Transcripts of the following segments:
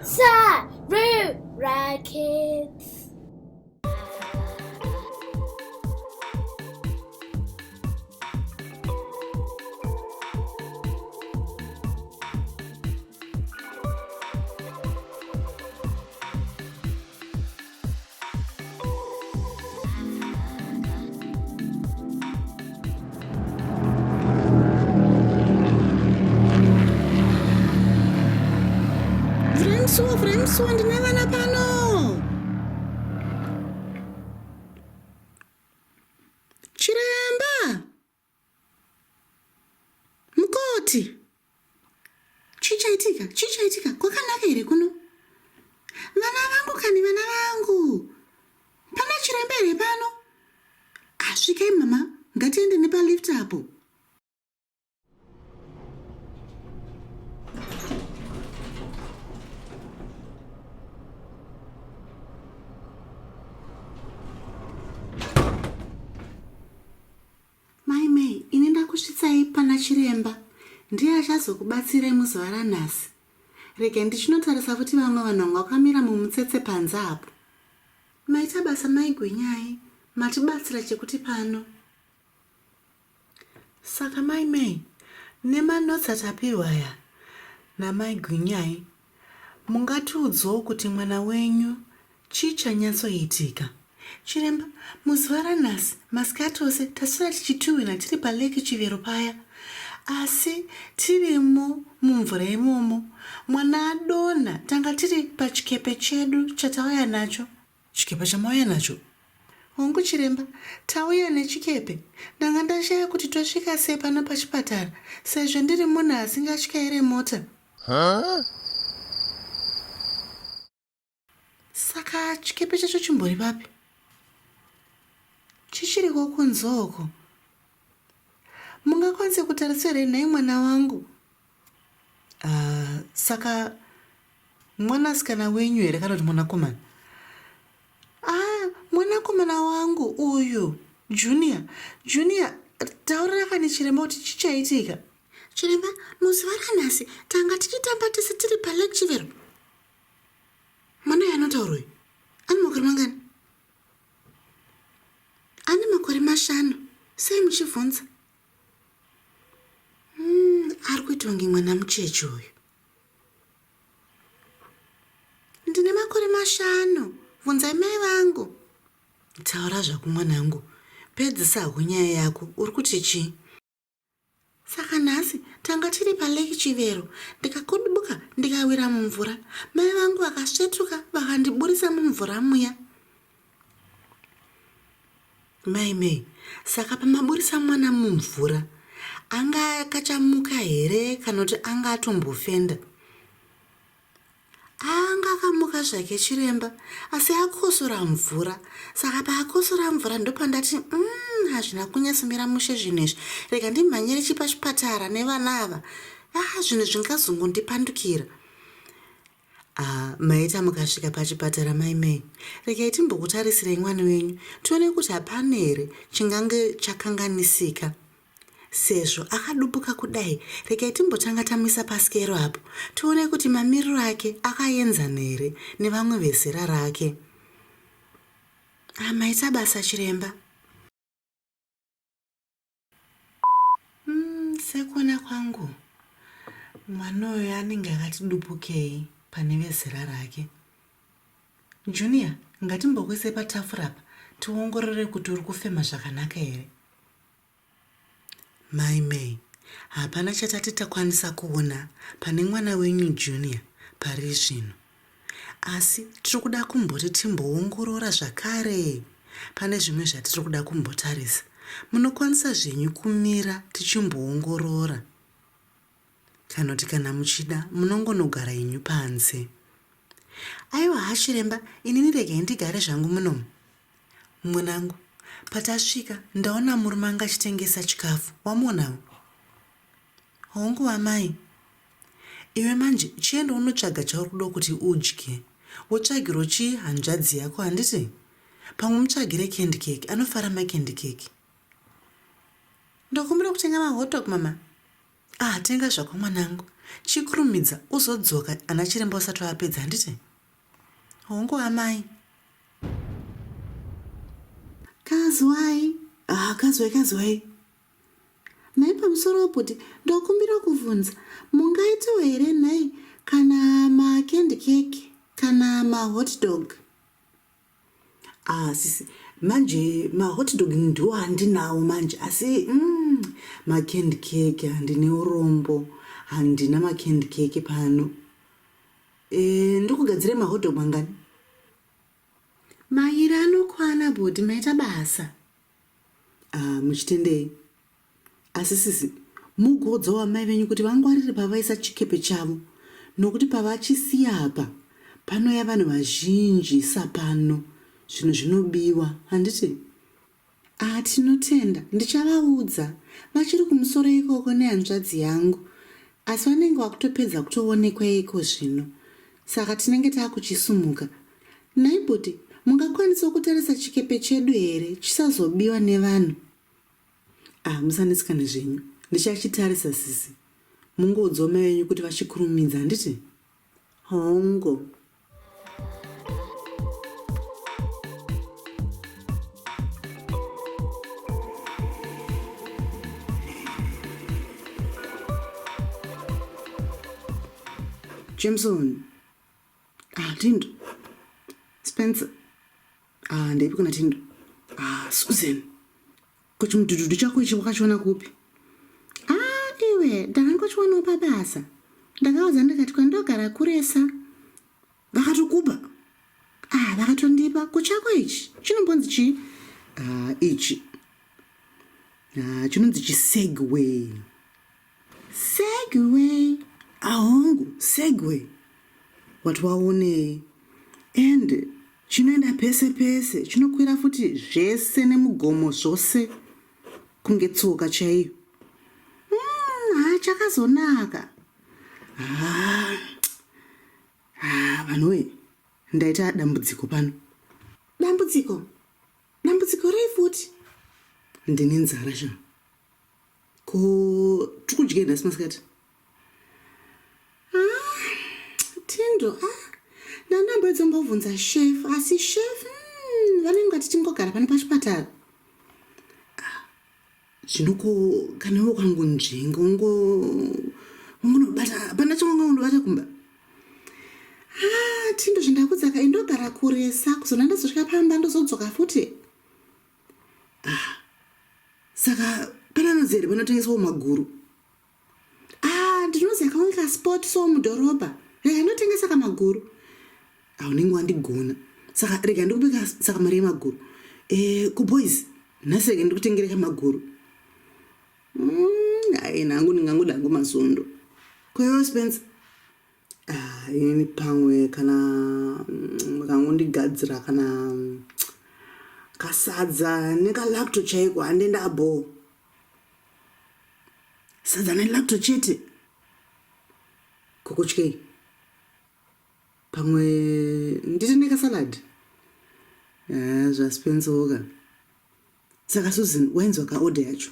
SARURA kids. Vremsu ndine vana pano. Chiremba. Mukoti. Chichaitika. Kwakanaka here kuno? Vana vangu. Pana chiremba here pano? Asvikai mama, ngatiende nepalift apo. Kusvitsai pana chiremba ndiye achazokubatsirai muzuva ranhasi. Rega ndichinotarisa kuti vamwe vanhu vakamira mumutsetse panze apo. Maita basa maigwinyai, matibatsira chekuti pano. Saka maimei, nemanotsi atapiwa aya namaigwinyai, mungatiudzawo kuti mwana wenyu chichanyatsoitika. Chiremba, muzuva ranhasi, masikati ose tasvika tichituhwina tiri paleki Chivero paya. Asi tirimo mumvura imomo. Mwana adonha, tanga tiri pachikepe chedu chatauya nacho. Chikepe chamauya nacho? Hongu chiremba, tauya nechikepe. Ndanga ndashaya kuti tosvika sei pano pachipatara, sezvo ndiri munhu asingatyaire mota. Saka chikepe chacho chimbori papi? Chichiriko kunzoko. Mungakwanise kutarisira nhai mwana wangu? Saka mwanasikana wenyu here kana kuti mwanakomana? Mwanakomana wangu uyu, Junior, taurira kani chiremba kuti chichaitika. Chiremba, muzuva ranhasi tanga tichitamba tese tiri paleki Chivero. Mwana yanotaura uyu, ane makore mangani? Ane makore 5. Sei muchibvunza? Ari kuita kunge mwana mucheche uyu. Ndine makore 5. Bvunzai mai vangu. Taura zvako mwanangu. Pedzisa nyaya yako. Uri kuti chii? Saka nhasi tanga tiri paleki Chivero, ndikakudubuka ndikawira mumvura. Mai vangu vakasvetuka vakandiburisa mumvura muya. Maimei, saka pamaburisa mwana mumvura, anga akachamuka here kana kuti anga atombofenda? Anga akamuka zvake chiremba, asi akosora mvura. Saka paakosora mvura ndopandati hazvina kunyasimira mushe zvinezvi. Rega ndimhanyire pachipatara nevana ava. Zvinhu zvingazongondipandukira. Maita mukasvika pachipatara maimei, regai timbokutarisirei mwana wenyu tione kuti hapana here chingange chakanganisika. Sezvo akadubuka kudai, regai timbotanga tamisa pasikero apo tione kuti mamiriro ake akaenzana here nevamwe vezera rake. Maita basa chiremba. Sekuona kwangu, mwana uyu anenge akatidubukei pane vezera rake. Junior, ngatimbokwise patafura apa tiongorore kuti uri kufema zvakanaka here. Maimei, hapana chatati takwanisa kuona pane mwana wenyu Junior pari zvino. Asi tiri kuda kumboti timboongorora zvakare. Pane zvimwe zvatiri kuda kumbotarisa. Munokwanisa zvenyu kumira tichimboongorora. Kana muchida munongonogara yenyu panze. Aiwa hachiremba, inini regai ndigare zvangu munomu. Mwanangu, patasvika ndaona murume anga achitengesa chikafu. Wamuonawo? Hongu amai. Iwe manje chienda unotsvaga chauri kuda kuti udye. Wotsvagiro chii hanzvadzi yako handiti? Pamwe mutsvagire candy cake, anofara macandy cake. Ndokumbira kutenga mahotdog mama. Tenga zvako mwanangu. chikurumidza uzodzoka ana chiremba usati wapedza handiti. Hongu amai. Kazwai. Kazwai. Nai pamusoro kuti ndokumbira kuvunza mungaitawo here nai kana macandy cake kana mahot dog. Sisi manje mahot dog ndiwo handinawo manje asi macandy cake handine urombo, handina macandy cake pano. Ndokugadzire mahot dog mangani? Mairi anokwana bhoti maita basa. Muchitendei. Asi sisi mugodzawo amai venyu kuti vangwarire pavaisa chikepe chavo, nokuti pavachisiya apa panouya vanhu vazhinji sapano zvinhu zvinobiwa handiti. Tinotenda, ndichavaudza vachiri kumusoro ikoko nehanzvadzi yangu, asi vanenge vakutopedza kutoonekwa iko zvino, saka tinenge taakuchisumuka. Naibhoti mungakwanisawo kutarisa chikepe chedu here chisazobiwa nevanhu? Musanetsikane zvenyu, ndichachitarisa sisi. Mungoudzawo mai venyu kuti vachikurumidza handiti. Hongo. Jameson. Tindo. Spencer. Ndeipi kuna Tindo. Susan. Kuti mudhudhudhu chako ichi wakachiona kupi? Iwe ndakangochiwanawo pabasa. Ndakaudza ndikati kwandogara kuresa. Vakatokupa? Vakatondipa. Kuchako ichi chinombonzi chii? Ichi. Chinonzi chisegway. Segway? Hongu, segway. Wati waonei. And chinoenda pese pese, chinokwira futi zvese nemugomo zvose. Kunge tsoka chaiyo. Chakazonaka. Vanhuwe, ndaita dambudziko pano. Dambudziko? Dambudziko rei futi? Ndine nzara sha. Ko tikudye nhasi masikati? Tindo, ndandamboizombobvunza chef, asi chef vanenge ngati tingogara pano pachipatara. Zvinoko kana wakangonzvenga ungonobata hapana chimwe unobata kumba. Tindo zvindakudzaka indogara kuresa kuzona ndazosvika pamba ndozodzoka futi. Saka pananozi here panotengeswawo maguru. Ndinoziva kamwe kasport so mudhorobha. Rega ndotengesa kamaguru. Unenge wandigona. Saka rega ndikupika saka mari yemaguru. Kuboys, nhasi rega ndikutengere kamaguru. Nangu ndingangoda hangu mazondo. Kwewo Spencer? Ini pamwe kana makangondigadzira kana kasadza nekalacto chaiko handendabo. Sadza nelacto chete. Kokotyei. Pamwe nditi nekasalad. Zvaspencer woka. Saka Susan wainzwa kaorder yacho.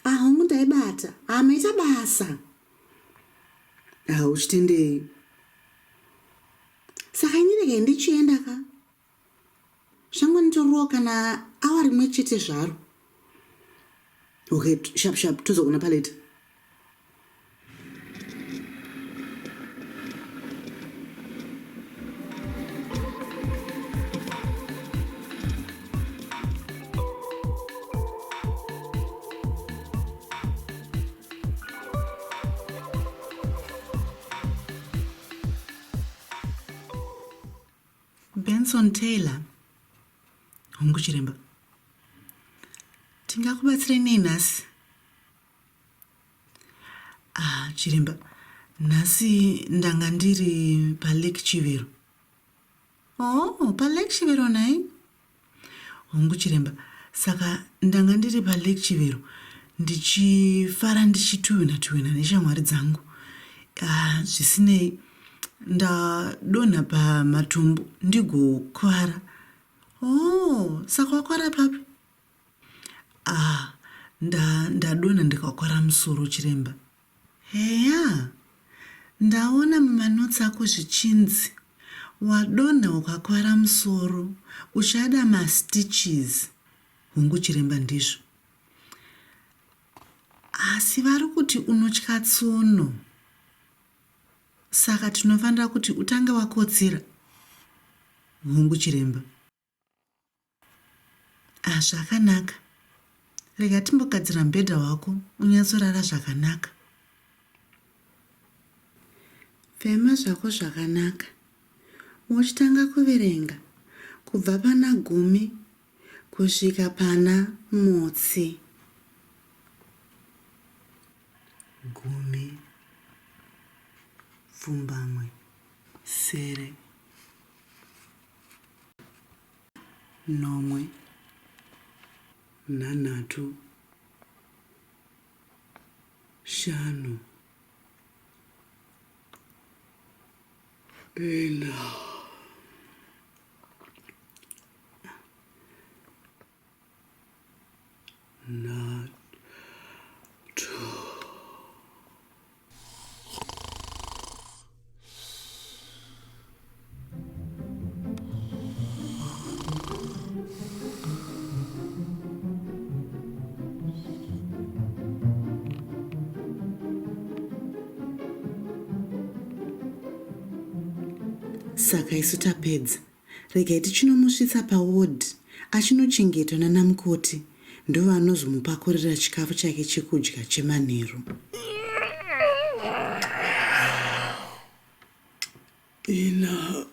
Hongu ndaibata. Maita basa. Uchitendei. Saka inirege ndichienda ka. Shangu nitoriwo kana awa rimwe chete zvaro. Okay, sharp tozogona paleta. Benson Taylor. Hongu chiremba. Tingakubatsirei nei nhasi? Chiremba, nhasi ndanga ndiri palake Chivero. Palake Chivero nai? Hongu chiremba, saka ndanga ndiri palake Chivero ndichifara ndichituhwina neshamwari dzangu. Zvisinei ndadonha pamatombo ndigokwara. Saka wakwara papi? ndadonha ndikakwara musoro chiremba. Heya, ndaona mumanotsi ako zvichinzi wadonha ukakwara musoro uchada mastitches. Hongu chiremba ndizvo. Asi vari kuti unotya tsono. Saka tinofanira kuti utange wakotsira. Hongu chiremba. Zvakanaka. Rega timbogadzira mubhedha wako unyatsorara zvakanaka. Fema zvako zvakanaka. Uchitanga kuverenga kubva pana 10 kusvika pana motsi. 10, pfumbamwe, sere, 9, 3, 5, 4, 3. Saka isu tapedza. Regai tichinomusvitsa paward achinochengetwa nanamukoti ndivo vanozomupakurira chikafu chake chekudya chemanheru. 4,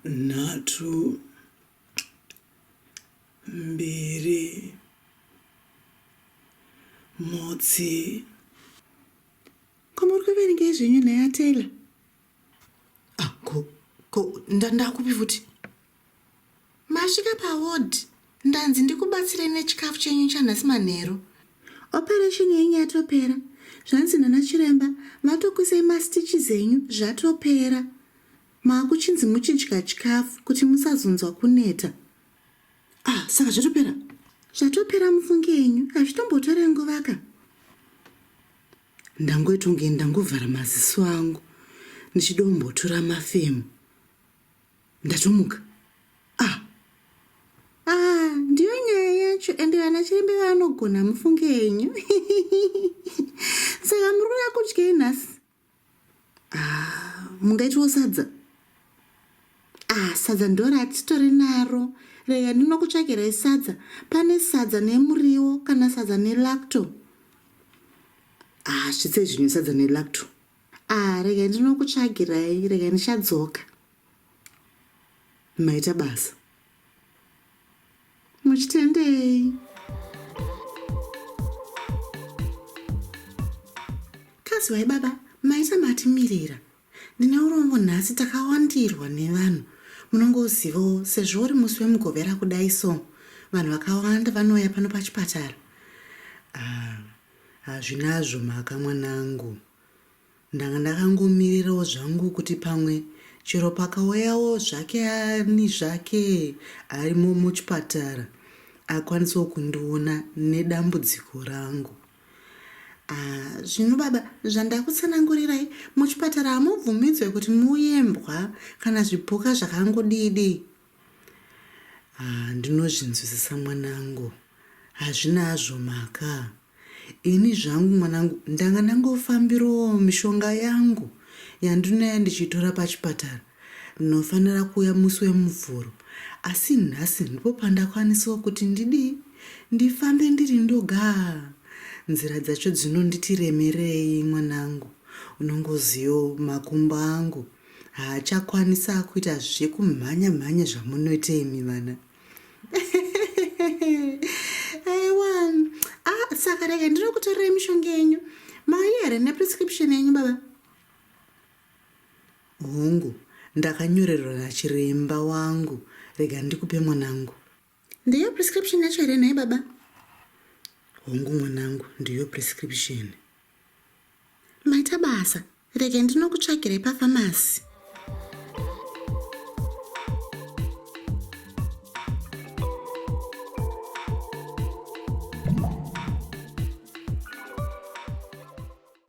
3, 2, motsi. Komuri kuverenga izvenyu nhaya Taylor? Ndakupi futi? Masvika paward ndanzi ndikubatsirei nechikafu chenyu chanhasi manheru. Operation yenyu yatopera. Zvanzi nana chiremba vatokuisai mastitches enyu zvatopera. Maakuchinzi muchidya chikafu kuti musazonzwa kuneta. Saka zvatopera? Zvatopera mufunge yenyu. Hazvitombotore nguva ka. Ndangoita unge ndangovhara maziso angu ndichidombotora mafemu. Ndatomuka. Ndiyo nyaya yacho ende vana chirembe vanogona mufunge yenyu. Saka muri kuda kudyei nhasi? Mungaitiwo sadza? Sadza ndoro hatitori naro. Rega ndinokutsvagirai sadza. Pane sadza nemuriwo kana sadza nelacto. Zvitsei zvinyu sadza nelacto? Rega ndinokutsvagirai. Rega ndichadzoka. Maita basa. Muchitendei. Kaziwai baba, maita matimirira. Ndine urombo nhasi takawandirwa nevanhu. Munongozivawo sezvo uri musi wemugovera kudai so. Vanhu vakawanda vanouya pano pachipatara. Hazvinazvo mhaka mwanangu. Ndanga ndakangomirirawo zvangu kuti pamwe chero pakauyawo zvake ani zvake arimo muchipatara akwanisawo kundiona nedambudziko rangu. Zvino baba, zvandakutsanangurirai, muchipatara hamubvumidzwe kuti muuyembwa kana zvipuka zvakangodidi. Ndinozvinzwisisa mwanangu. Hazvinazvo mhaka. Ini zvangu mwanangu ndanga ndangofambirawo mishonga yangu yandinoya ndichitora pachipatara. Ndinofanira kuuya musi wemuvhuro. Asi nhasi ndipo pandakwanisawo kuti ndifambe ndiri ndoga. Nzira dzacho dzinonditiremerei mwanangu. Unongoziyo makumbo angu haachakwanisa kuita zvekumhanya zvamunoita imi vana. Aiwa. Saka rega ndinokutorerai mishonga yenyu. Mauya here neprescription yenyu baba? Hongu, ndakanyorerwa nachiremba wangu. Rega ndikupe mwanangu. Ndiyo prescription yacho here nhai baba? Hongu mwanangu, ndiyo prescription. Maita basa. Rega ndinokutsvagirai pafamasi.